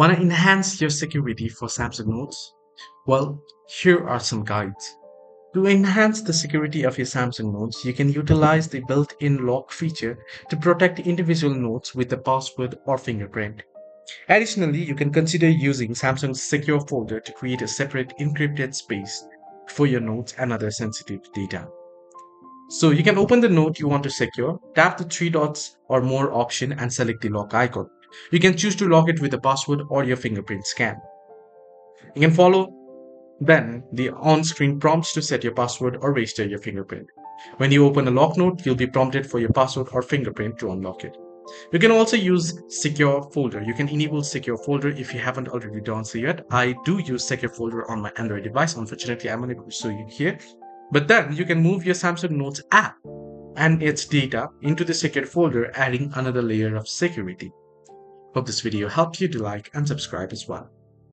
Want to enhance your security for Samsung Notes? Well, here are some guides. To enhance the security of your Samsung Notes, you can utilize the built-in lock feature to protect individual notes with a password or fingerprint. Additionally, you can consider using Samsung's secure folder to create a separate encrypted space for your notes and other sensitive data. So you can open the note you want to secure, tap the three dots or more option and select the lock icon. You can choose to lock it with a password or your fingerprint scan. You can follow then the on-screen prompts to set your password or register your fingerprint. When you open a lock note, you'll be prompted for your password or fingerprint to unlock it. You can also use secure folder. You can enable secure folder if you haven't already done so yet. I do use secure folder on my Android device. Unfortunately, I'm unable to show you here. But then you can move your Samsung Notes app and its data into the secure folder, adding another layer of security. Hope this video helped you to like and subscribe as well.